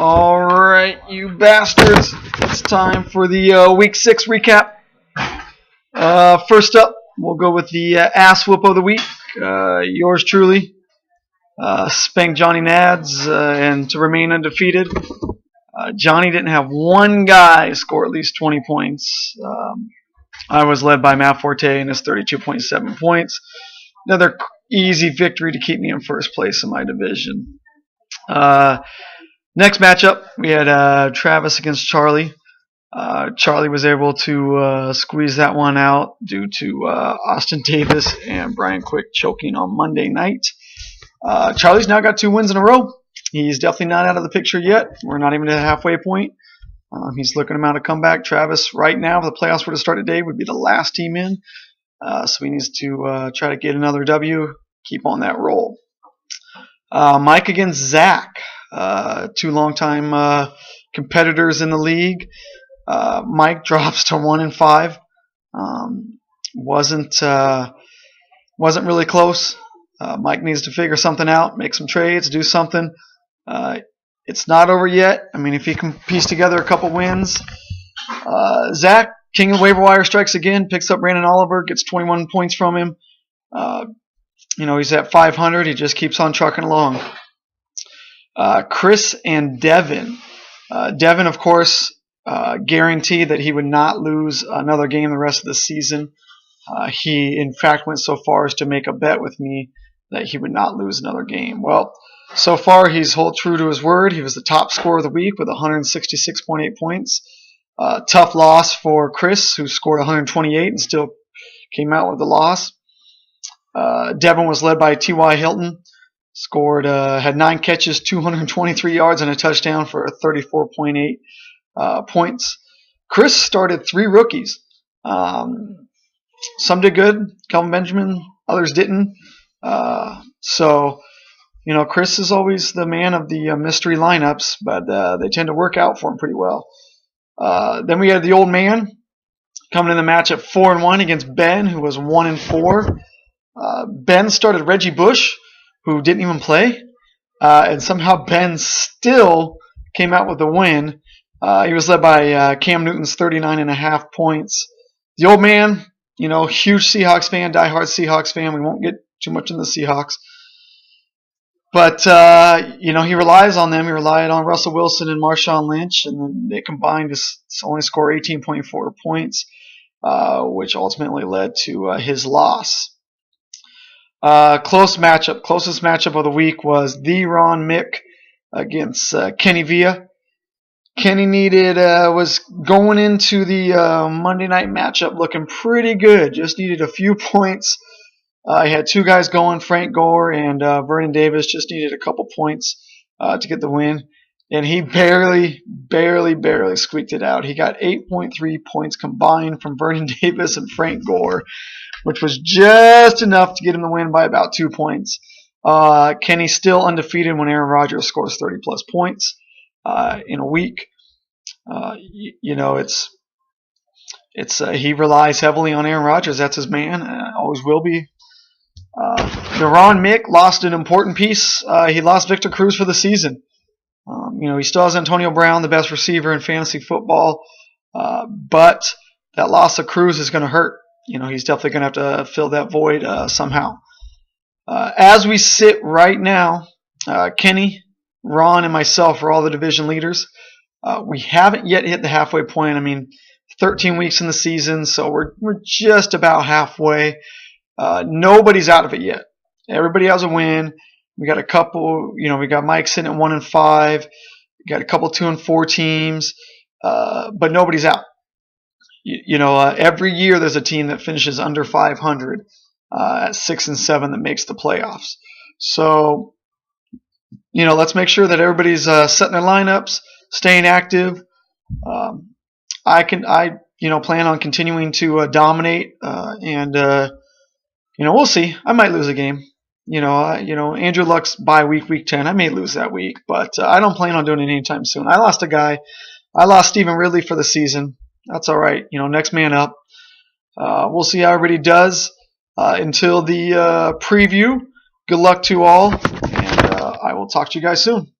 All right, you bastards. It's time for the Week 6 recap. First up, we'll go with the ass whoop of the week. Yours truly, spanked Johnny Nads, and to remain undefeated. Johnny didn't have one guy score at least 20 points. I was led by Matt Forte and his 32.7 points. Another easy victory to keep me in first place in my division. Next matchup, we had Travis against Charlie. Charlie was able to squeeze that one out due to Austin Davis and Brian Quick choking on Monday night. Charlie's now got 2 wins in a row. He's definitely not out of the picture yet. We're not even at the halfway point. He's looking to mount a comeback. Travis, right now, if the playoffs were to start today, would be the last team in. So he needs to try to get another W, keep on that roll. Mike against Zach, 2 longtime competitors in the league. Mike drops to 1-5. Wasn't really close. Mike needs to figure something out, make some trades, do something. It's not over yet. I mean, if he can piece together a couple wins. Zach, king of waiver wire, strikes again, picks up Brandon Oliver, gets 21 points from him. He's at 500. He just keeps on trucking along. Chris and Devin. Devin, of course, guaranteed that he would not lose another game the rest of the season. He, in fact, went so far as to make a bet with me that he would not lose another game. Well, so far he's held true to his word. He was the top scorer of the week with 166.8 points. Tough loss for Chris, who scored 128 and still came out with the loss. Devin was led by T.Y. Hilton. Had 9 catches, 223 yards, and a touchdown for 34.8 points. Chris started 3 rookies. Some did good, Kelvin Benjamin, others didn't. Chris is always the man of the mystery lineups, but they tend to work out for him pretty well. Then we had the old man coming in the match at 4-1 against Ben, who was 1-4. Ben started Reggie Bush, who didn't even play, and somehow Ben still came out with the win. He was led by Cam Newton's 39.5 points. The old man, huge Seahawks fan, diehard Seahawks fan. We won't get too much into the Seahawks. But, he relies on them. He relied on Russell Wilson and Marshawn Lynch, and then they combined to only score 18.4 points, which ultimately led to his loss. Closest matchup of the week was the Ron Mick against Kenny Villa. Kenny was going into the Monday night matchup looking pretty good. Just needed a few points. He had 2 guys going, Frank Gore and Vernon Davis. Just needed a couple points to get the win. And he barely squeaked it out. He got 8.3 points combined from Vernon Davis and Frank Gore, which was just enough to get him the win by about 2 points. Kenny's still undefeated when Aaron Rodgers scores 30-plus points in a week. He relies heavily on Aaron Rodgers. That's his man. Always will be. Ron Mick lost an important piece. He lost Victor Cruz for the season. He still has Antonio Brown, the best receiver in fantasy football, but that loss of Cruz is going to hurt. He's definitely going to have to fill that void somehow. As we sit right now, Kenny, Ron, and myself are all the division leaders. We haven't yet hit the halfway point. 13 weeks in the season, so we're just about halfway. Nobody's out of it yet. Everybody has a win. We got a couple, we got Mike sitting at 1-5. We got a couple 2-4 teams, but nobody's out. Every year there's a team that finishes under 500 at 6-7 that makes the playoffs. So, let's make sure that everybody's setting their lineups, staying active. I plan on continuing to dominate, and we'll see. I might lose a game. Andrew Luck's bye week 10. I may lose that week, but I don't plan on doing it anytime soon. I lost a guy. I lost Stephen Ridley for the season. That's all right. Next man up. We'll see how everybody does until the preview. Good luck to all, and I will talk to you guys soon.